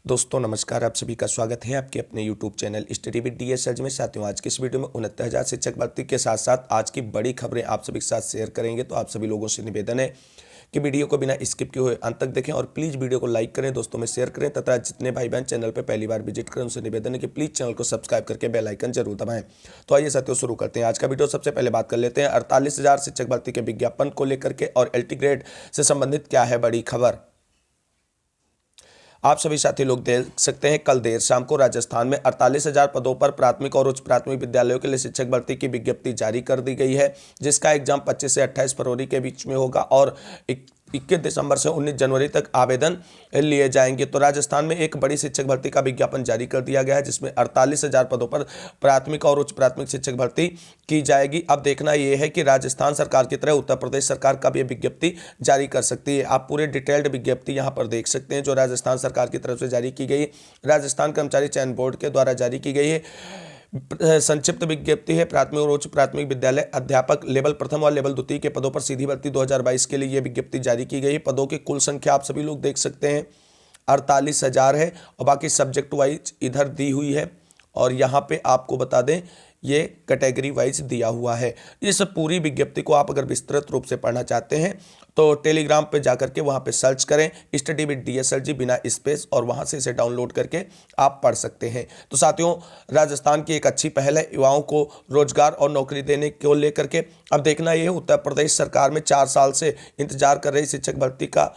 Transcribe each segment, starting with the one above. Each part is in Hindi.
दोस्तों नमस्कार, आप सभी का स्वागत है आपके अपने YouTube channel study with DS search में। साथियों, आज की इस वीडियो में 69,000 शिक्षक भर्ती के साथ साथ आज की बड़ी खबरें आप सभी के साथ शेयर करेंगे। तो आप सभी लोगों से निवेदन है कि वीडियो को बिना स्किप किए हुए अंत तक देखें और प्लीज़ वीडियो को लाइक करें, दोस्तों में शेयर करें तथा जितने भाई बहन चैनल पर पहली बार विजिट करें उनसे निवेदन है कि प्लीज़ चैनल को सब्सक्राइब करके बेल आइकन जरूर दबाएं। तो आइए साथियों शुरू करते हैं आज का वीडियो। सबसे पहले बात कर लेते हैं 48,000 शिक्षक भर्ती के विज्ञापन को लेकर के और LT ग्रेड से संबंधित क्या है बड़ी खबर। आप सभी साथी लोग देख सकते हैं, कल देर शाम को राजस्थान में 48,000 पदों पर प्राथमिक और उच्च प्राथमिक विद्यालयों के लिए शिक्षक भर्ती की विज्ञप्ति जारी कर दी गई है, जिसका एग्जाम 25 से 28 फरवरी के बीच में होगा और 21 दिसंबर से 19 जनवरी तक आवेदन लिए जाएंगे। तो राजस्थान में एक बड़ी शिक्षक भर्ती का विज्ञापन जारी कर दिया गया है, जिसमें 48,000 पदों पर प्राथमिक और उच्च प्राथमिक शिक्षक भर्ती की जाएगी। अब देखना यह है कि राजस्थान सरकार की तरह उत्तर प्रदेश सरकार कब यह विज्ञप्ति जारी कर सकती है। आप पूरे डिटेल्ड विज्ञप्ति यहाँ पर देख सकते हैं, जो राजस्थान सरकार की तरफ से जारी की गई, राजस्थान कर्मचारी चयन बोर्ड के द्वारा जारी की गई है। संक्षिप्त विज्ञप्ति है। प्राथमिक और उच्च प्राथमिक विद्यालय अध्यापक लेवल प्रथम और लेवल द्वितीय के पदों पर सीधी भर्ती 2022 के लिए यह विज्ञप्ति जारी की गई है। पदों की कुल संख्या आप सभी लोग देख सकते हैं 48,000 है और बाकी सब्जेक्ट वाइज इधर दी हुई है और यहाँ पे आपको बता दें ये कैटेगरी वाइज दिया हुआ है। इस पूरी विज्ञप्ति को आप अगर विस्तृत रूप से पढ़ना चाहते हैं तो टेलीग्राम पे जाकर के वहाँ पे सर्च करें स्टडी विद DS सर जी बिना स्पेस और वहाँ से इसे डाउनलोड करके आप पढ़ सकते हैं। तो साथियों, राजस्थान की एक अच्छी पहल है युवाओं को रोजगार और नौकरी देने को लेकर के। अब देखना यह है उत्तर प्रदेश सरकार में 4 साल से इंतजार कर रही शिक्षक भर्ती का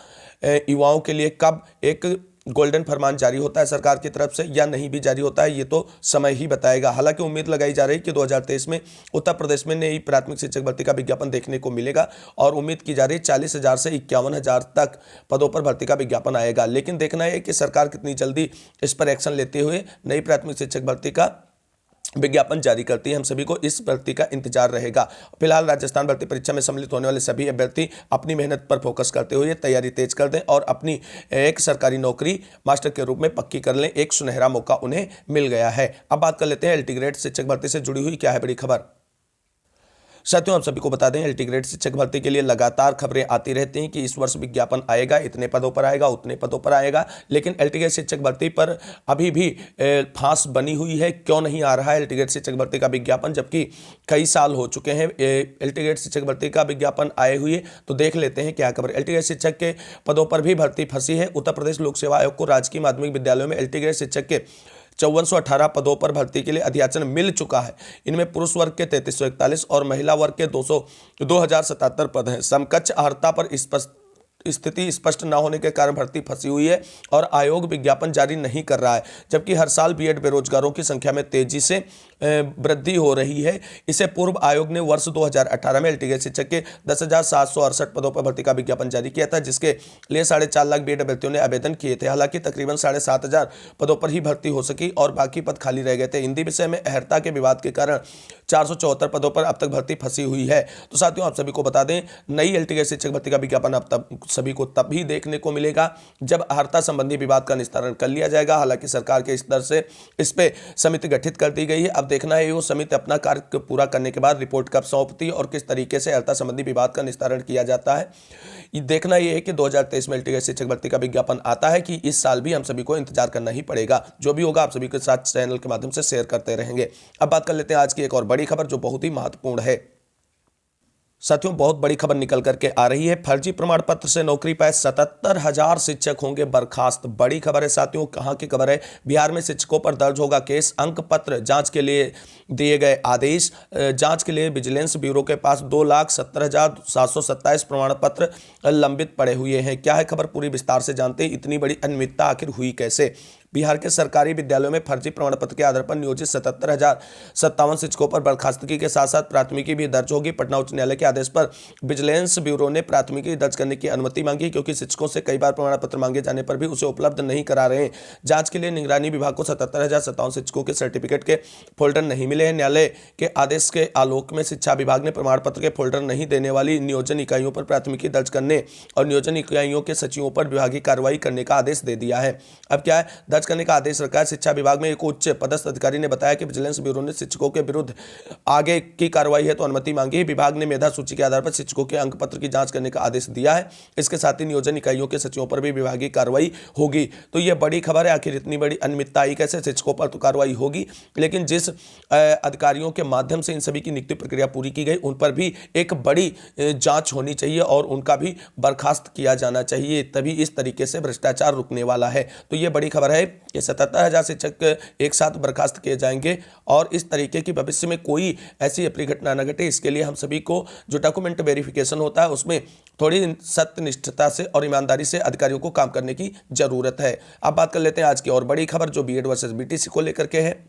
युवाओं के लिए कब एक गोल्डन फरमान जारी होता है सरकार की तरफ से या नहीं भी जारी होता है, ये तो समय ही बताएगा। हालांकि उम्मीद लगाई जा रही है कि 2023 में उत्तर प्रदेश में नई प्राथमिक शिक्षक भर्ती का विज्ञापन देखने को मिलेगा और उम्मीद की जा रही है 40,000 से 51,000 तक पदों पर भर्ती का विज्ञापन आएगा। लेकिन देखना है कि सरकार कितनी जल्दी इस पर एक्शन लेते हुए नई प्राथमिक शिक्षक भर्ती का विज्ञापन जारी करती है। हम सभी को इस भर्ती का इंतजार रहेगा। फिलहाल राजस्थान भर्ती परीक्षा में सम्मिलित होने वाले सभी अभ्यर्थी अपनी मेहनत पर फोकस करते हुए तैयारी तेज कर दें और अपनी एक सरकारी नौकरी मास्टर के रूप में पक्की कर लें। एक सुनहरा मौका उन्हें मिल गया है। अब बात कर लेते हैं LT ग्रेड शिक्षक भर्ती से जुड़ी हुई क्या है बड़ी खबर। साथियों, आप सभी को बता दें LT ग्रेड शिक्षक भर्ती के लिए लगातार खबरें आती रहती हैं कि इस वर्ष विज्ञापन आएगा, इतने पदों पर आएगा, उतने पदों पर आएगा। लेकिन LT ग्रेड शिक्षक भर्ती पर अभी भी फांस बनी हुई है। क्यों नहीं आ रहा है LT ग्रेड शिक्षक भर्ती का विज्ञापन, जबकि कई साल हो चुके हैं LT ग्रेड शिक्षक भर्ती का विज्ञापन आए हुए। तो देख लेते हैं क्या खबर। LT ग्रेड शिक्षक के पदों पर भी भर्ती फंसी है। उत्तर प्रदेश लोक सेवा आयोग को राजकीय माध्यमिक विद्यालयों में LT ग्रेड शिक्षक के 5418 पदों पर भर्ती के लिए अधियाचन मिल चुका है। इनमें पुरुष वर्ग के 3341 और महिला वर्ग के 2077 पद हैं। समकक्ष अर्हता पर स्थिति स्पष्ट न होने के कारण भर्ती फंसी हुई है और आयोग विज्ञापन जारी नहीं कर रहा है, जबकि हर साल बीएड बेरोजगारों की संख्या में तेजी से वृद्धि हो रही है। इससे पूर्व आयोग ने वर्ष 2018 में LT ग्रेड शिक्षक के 10,768 पदों पर भर्ती का विज्ञापन जारी किया था, जिसके लिए 4.5 लाख बीएड अभ्यर्थियों ने आवेदन किए थे। हालांकि तकरीबन 7,500 पदों पर ही भर्ती हो सकी और बाकी पद खाली रह गए थे। हिंदी विषय में अहर्ता के विवाद के कारण 474 पदों पर अब तक भर्ती फंसी हुई है। तो साथियों, आप सभी को बता दें नई LT ग्रेड शिक्षक भर्ती का विज्ञापन अब तब सभी को तभी देखने को मिलेगा जब अहर्ता संबंधी विवाद का निस्तारण कर लिया जाएगा। हालांकि सरकार के स्तर से इस पे समिति गठित कर दी गई है। अब देखना है वो समिति अपना कार्य पूरा करने के बाद रिपोर्ट कब सौंपती है और किस तरीके से अहर्ता संबंधी विवाद का निस्तारण किया जाता है। ये देखना यह है कि 2023 में LT ग्रेड शिक्षक भर्ती का विज्ञापन आता है कि इस साल भी हम सभी को इंतजार करना ही पड़ेगा। जो भी होगा आप सभी के साथ चैनल के माध्यम से शेयर करते रहेंगे। अब बात कर लेते हैं आज की एक और बड़ी खबर जो बहुत ही महत्वपूर्ण है। साथियों, बहुत बड़ी खबर निकल करके आ रही है। फर्जी प्रमाण पत्र से नौकरी पाए 77,000 शिक्षक होंगे बर्खास्त। बड़ी खबर है साथियों। कहां की खबर है? बिहार में शिक्षकों पर दर्ज होगा केस। अंक पत्र जांच के लिए दिए गए आदेश। जांच के लिए विजिलेंस ब्यूरो के पास 2,70,727 प्रमाण पत्र लंबित पड़े हुए हैं। क्या है खबर, पूरी विस्तार से जानते हैं। इतनी बड़ी अनियमितता आखिर हुई कैसे? बिहार के सरकारी विद्यालयों में फर्जी प्रमाण पत्र के आधार पर नियोजित 77,057 शिक्षकों पर बर्खास्तगी के साथ साथ प्राथमिकी भी दर्ज होगी। पटना उच्च न्यायालय के आदेश पर विजिलेंस ब्यूरो ने प्राथमिकी दर्ज करने की अनुमति मांगी, क्योंकि शिक्षकों से कई बार प्रमाण पत्र मांगे जाने पर भी उसे उपलब्ध नहीं करा रहे हैं। जांच के लिए निगरानी विभाग को 77,057 शिक्षकों के सर्टिफिकेट के फोल्डर नहीं मिले हैं। न्यायालय के आदेश के आलोक में शिक्षा विभाग ने प्रमाण पत्र के फोल्डर नहीं देने वाली नियोजन इकाइयों पर प्राथमिकी दर्ज करने और नियोजन इकाइयों के सचिवों पर विभागीय कार्रवाई करने का आदेश दे दिया है। अब क्या है, दर्ज करने का आदेश रखा है। शिक्षा विभाग में एक उच्च पदस्थ अधिकारी ने बताया कि विजिलेंस ब्यूरो ने शिक्षकों के विरुद्ध आगे की कार्रवाई है तो अनुमति मांगी है। विभाग ने मेधा सूची के आधार पर शिक्षकों के अंक पत्र की जांच करने का आदेश दिया है। इसके साथ ही नियोजन इकाइयों के सचिवों पर भी विभागीय कार्रवाई होगी। तो यह बड़ी खबर है। आखिर इतनी बड़ी अनियमितता आई कैसे? शिक्षकों पर तो कार्रवाई होगी, लेकिन जिस अधिकारियों के माध्यम से इन सभी की नियुक्ति प्रक्रिया पूरी की गई उन पर भी एक बड़ी जांच होनी चाहिए और उनका भी बर्खास्त किया जाना चाहिए, तभी इस तरीके से भ्रष्टाचार रुकने वाला है। तो यह बड़ी खबर है कि 77,000 शिक्षक एक साथ बर्खास्त किए जाएंगे और इस तरीके की भविष्य में कोई ऐसी अप्रिय घटना न घटे, इसके लिए हम सभी को जो डॉक्यूमेंट वेरिफिकेशन होता है उसमें थोड़ी सत्यनिष्ठता से और ईमानदारी से अधिकारियों को काम करने की जरूरत है। अब बात कर लेते हैं आज की और बड़ी खबर जो बीएड वर्सेस बीटीसी को लेकर के है।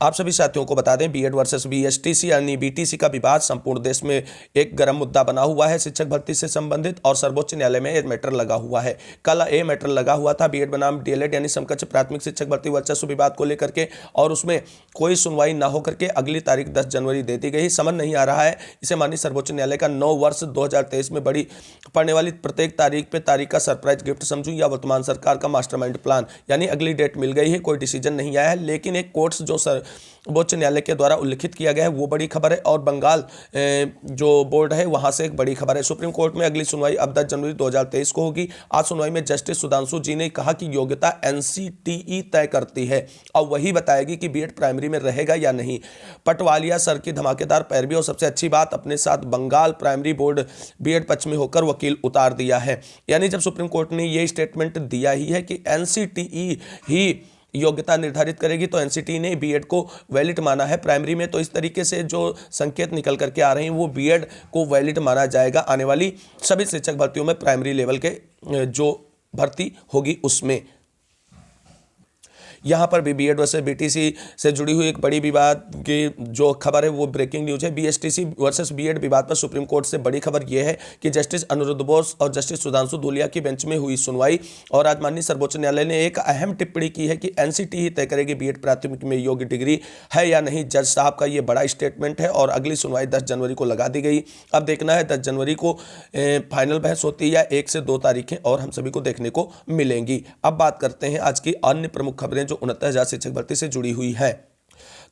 आप सभी साथियों को बता दें, बीएड वर्सेस बीएसटीसी यानी बीटीसी का विवाद संपूर्ण देश में एक गर्म मुद्दा बना हुआ है। शिक्षक भर्ती से संबंधित और सर्वोच्च न्यायालय में एक मैटर लगा हुआ है। कल ये मैटर लगा हुआ था बीएड बनाम डीएलएड यानी समकक्ष प्राथमिक शिक्षक भर्ती वर्चस्व विवाद को लेकर के, और उसमें कोई सुनवाई न होकर के अगली तारीख 10 जनवरी दे दी गई। समझ नहीं आ रहा है इसे माननीय सर्वोच्च न्यायालय का 9 वर्ष 2023 में बड़ी पड़ने वाली प्रत्येक तारीख का सरप्राइज गिफ्ट समझूं या वर्तमान सरकार का मास्टरमाइंड प्लान। यानी अगली डेट मिल गई है, कोई डिसीजन नहीं आया है, लेकिन एक कोर्ट्स जो सर्वोच्च न्यायालय के द्वारा उल्लिखित किया गया है वो बड़ी खबर है। और बंगाल जो बोर्ड है वहां से एक बड़ी खबर है। सुप्रीम कोर्ट में अगली सुनवाई अब 10 जनवरी 2023 को होगी। आज सुनवाई में जस्टिस सुधांशु जी ने कहा कि योग्यता एनसीटीई तय करती है और वही बताएगी कि बीएड प्राइमरी में रहेगा या नहीं। पटवालिया सर की धमाकेदार पैरवी और सबसे अच्छी बात, अपने साथ बंगाल प्राइमरी बोर्ड बीएड पक्ष में होकर वकील उतार दिया है। यानी जब सुप्रीम कोर्ट ने यह स्टेटमेंट दिया ही है कि एनसीटीई ही योग्यता निर्धारित करेगी तो एनसीटी ने बीएड को वैलिड माना है प्राइमरी में, तो इस तरीके से जो संकेत निकल करके आ रहे हैं वो बीएड को वैलिड माना जाएगा आने वाली सभी शिक्षक भर्तियों में, प्राइमरी लेवल के जो भर्ती होगी उसमें। यहाँ पर भी बीएड वर्सेस बीटीसी से जुड़ी हुई एक बड़ी विवाद की जो खबर है वो ब्रेकिंग न्यूज है। बीएसटीसी वर्सेस बीएड विवाद पर सुप्रीम कोर्ट से बड़ी खबर यह है कि जस्टिस अनिरुद्ध बोस और जस्टिस सुधांशु धूलिया की बेंच में हुई सुनवाई और आज माननीय सर्वोच्च न्यायालय ने एक अहम टिप्पणी की है कि एनसीटी ही तय करेगी बीएड प्राथमिक में योग्य डिग्री है या नहीं। जज साहब का ये बड़ा स्टेटमेंट है और अगली सुनवाई 10 जनवरी को लगा दी गई। अब देखना है 10 जनवरी को फाइनल बहस होती है या 1 से 2 तारीखें और हम सभी को देखने को मिलेंगी। अब बात करते हैं आज की अन्य प्रमुख खबरें जो 69,000 शिक्षक भर्ती से जुड़ी हुई है।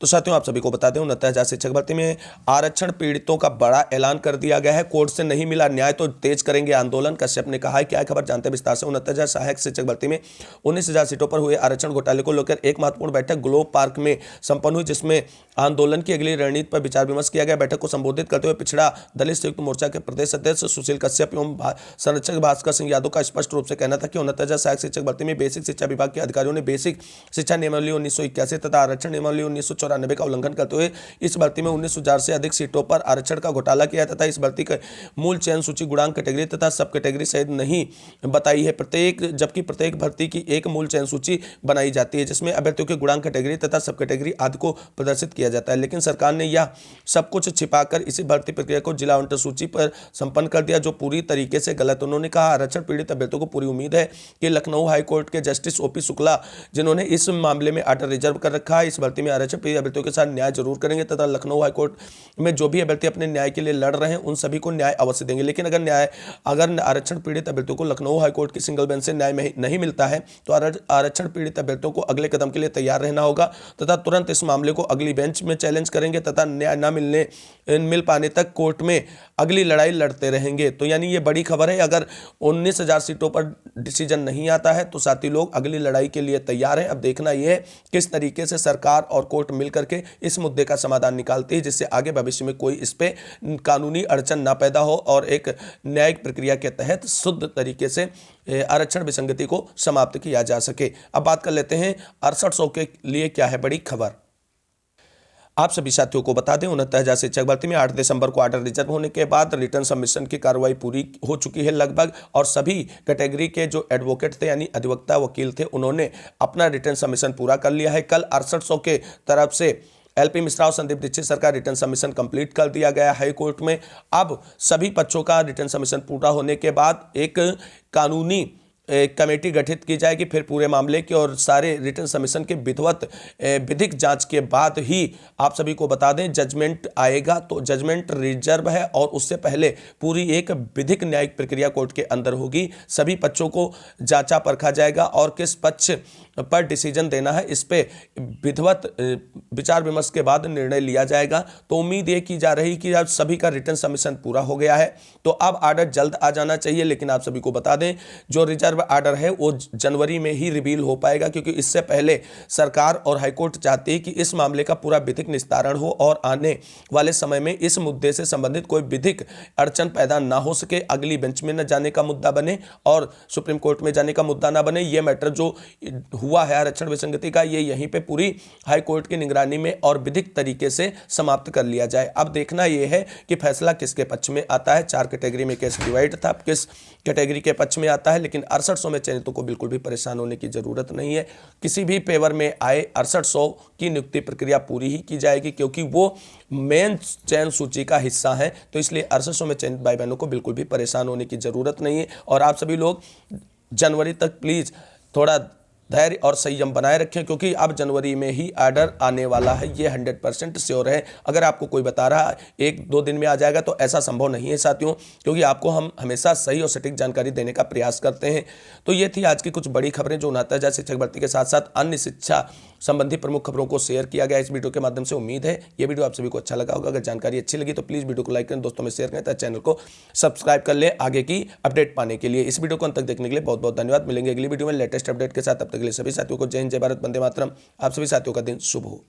तो साथियों आप सभी को बता दें 69,000 शिक्षक भर्ती में आरक्षण पीड़ितों का बड़ा ऐलान कर दिया गया है। कोर्ट से नहीं मिला न्याय तो तेज करेंगे आंदोलन, कश्यप ने कहा है। क्या खबर जानते हैं विस्तार से। 69,000 सहायक शिक्षक भर्ती में 19,000 सीटों पर हुए आरक्षण घोटाले को लेकर एक महत्वपूर्ण बैठक ग्लोब पार्क में संपन्न हुई, जिसमें आंदोलन की अगली रणनीति पर विचार विमर्श किया गया। बैठक को संबोधित करते हुए पिछड़ा दलित संयुक्त मोर्चा के प्रदेश अध्यक्ष सुशील कश्यप एवं संरक्षक भास्कर सिंह यादव का स्पष्ट रूप से कहना था कि 69,000 सहायक शिक्षक भर्ती में बेसिक शिक्षा विभाग के अधिकारियों ने बेसिक शिक्षा नियमावली 1981 तथा आरक्षण नियमावली 1994 का उल्लंघन करते हुए इस भर्ती में 19,000 से अधिक सीटों पर आरक्षण का घोटाला किया तथा इस भर्ती का मूल चयन सूची गुणांक कैटेगरी तथा सब कैटेगरी सहित नहीं बताई है। जबकि प्रत्येक भर्ती की एक मूल चयन सूची बनाई जाती है जिसमें अभ्यर्थियों के गुणांक कैटेगरी तथा सब कैटेगरी आदि को प्रदर्शित किया जाता है, लेकिन सरकार ने यह सब कुछ छिपाकर इसी भर्ती प्रक्रिया को जिला आवंटन सूची पर संपन्न कर दिया, जो पूरी तरीके से गलत। उन्होंने कहा आरक्षण पीड़ित अभ्यर्थियों को पूरी उम्मीद है कि लखनऊ हाईकोर्ट के जस्टिस ओपी शुक्ला, जिन्होंने इस मामले में आर्डर रिजर्व कर रखा है, इस भर्ती में आरक्षण पीड़ित अभ्यर्थियों के साथ न्याय जरूर करेंगे तथा लखनऊ हाईकोर्ट में जो भी अभ्यर्थी अपने न्याय के लिए लड़ रहे हैं उन सभी को न्याय अवश्य देंगे। लेकिन अगर आरक्षण पीड़ित अभ्यर्थियों को लखनऊ हाईकोर्ट की सिंगल बेंच से न्याय नहीं मिलता है तो आरक्षण पीड़ित अभ्यर्थियों को अगले कदम के लिए तैयार रहना होगा तथा तुरंत इस मामले को अगली बेंच में चैलेंज करेंगे तथा न्याय न मिल पाने तक कोर्ट में अगली लड़ाई लड़ते रहेंगे। तो यानी ये बड़ी खबर है। अगर 19,000 सीटों पर डिसीजन नहीं आता है तो साथी लोग अगली लड़ाई के लिए तैयार हैं। अब देखना यह है किस तरीके से सरकार और कोर्ट मिलकर के इस मुद्दे का समाधान निकालती है, जिससे आगे भविष्य में कोई इस पे कानूनी अड़चन ना पैदा हो और एक न्यायिक प्रक्रिया के तहत शुद्ध तरीके से आरक्षण विसंगति को समाप्त किया जा सके। अब बात कर लेते हैं 6800 के लिए क्या है बड़ी खबर। आप सभी साथियों को बता दें 69,000 शिक्षक भर्ती में 8 दिसंबर को आर्डर रिजर्व होने के बाद रिटर्न सबमिशन की कार्रवाई पूरी हो चुकी है लगभग, और सभी कैटेगरी के जो एडवोकेट थे यानी अधिवक्ता वकील थे उन्होंने अपना रिटर्न सबमिशन पूरा कर लिया है। कल 6800 के तरफ से एलपी मिश्रा और संदीप दीक्षित सर का रिटर्न सबमिशन कंप्लीट कर दिया गया हाई कोर्ट में। अब सभी पक्षों का रिटर्न सबमिशन पूरा होने के बाद एक कानूनी कमेटी गठित की जाएगी, फिर पूरे मामले की और सारे रिटर्न सबमिशन के विधिवत विधिक जांच के बाद ही आप सभी को बता दें जजमेंट आएगा। तो जजमेंट रिजर्व है और उससे पहले पूरी एक विधिक न्यायिक प्रक्रिया कोर्ट के अंदर होगी। सभी पक्षों को जांचा परखा जाएगा और किस पक्ष पर डिसीजन देना है इस पे विधिवत विचार विमर्श के बाद निर्णय लिया जाएगा। तो उम्मीद ये की जा रही कि अब सभी का रिटर्न सबमिशन पूरा हो गया है, तो अब आर्डर जल्द आ जाना चाहिए। लेकिन आप सभी को बता दें जो रिजर्व आर्डर है वो जनवरी में ही रिवील हो पाएगा, क्योंकि इससे पहले सरकार और हाईकोर्ट चाहती है कि इस मामले का पूरा विधिक निस्तारण हो और आने वाले समय में इस मुद्दे से संबंधित कोई विधिक अड़चन पैदा ना हो सके, अगली बेंच में न जाने का मुद्दा बने और सुप्रीम कोर्ट में जाने का मुद्दा ना बने। ये मैटर जो हुआ है आरक्षण विसंगति का, ये यहीं पे पूरी हाई कोर्ट की निगरानी में और विधिक तरीके से समाप्त कर लिया जाए। अब देखना यह है कि फैसला किसके पक्ष में आता है। 4 कैटेगरी में केस डिवाइड था, अब किस कैटेगरी के पक्ष में आता है। लेकिन 6800 में चयनितों को बिल्कुल भी परेशान होने की जरूरत नहीं है। किसी भी पेवर में आए 6800 की नियुक्ति प्रक्रिया पूरी ही की जाएगी, क्योंकि वो मेन चयन सूची का हिस्सा है। तो इसलिए 6800 में चयनित भाई बहनों को बिल्कुल भी परेशान होने की जरूरत नहीं है। और आप सभी लोग जनवरी तक प्लीज थोड़ा धैर्य और संयम बनाए रखें, क्योंकि अब जनवरी में ही आर्डर आने वाला है, ये 100% श्योर है। अगर आपको कोई बता रहा है 1-2 दिन में आ जाएगा तो ऐसा संभव नहीं है साथियों, क्योंकि आपको हम हमेशा सही और सटीक जानकारी देने का प्रयास करते हैं। तो ये थी आज की कुछ बड़ी खबरें जो 69,000 शिक्षक भर्ती के साथ साथ अन्य शिक्षा संबंधी प्रमुख खबरों को शेयर किया गया इस वीडियो के माध्यम से। उम्मीद है ये वीडियो आप सभी को अच्छा लगा होगा। अगर जानकारी अच्छी लगी तो प्लीज़ वीडियो को लाइक करें, दोस्तों में शेयर करें, तथा चैनल को सब्सक्राइब कर लें आगे की अपडेट पाने के लिए। इस वीडियो को अंत तक देखने के लिए बहुत बहुत धन्यवाद। मिलेंगे अगली वीडियो में लेटेस्ट अपडेट के साथ। तब तक के लिए सभी साथियों को जय हिंद, जय भारत, वंदे मातरम। आप सभी साथियों का दिन शुभ हो।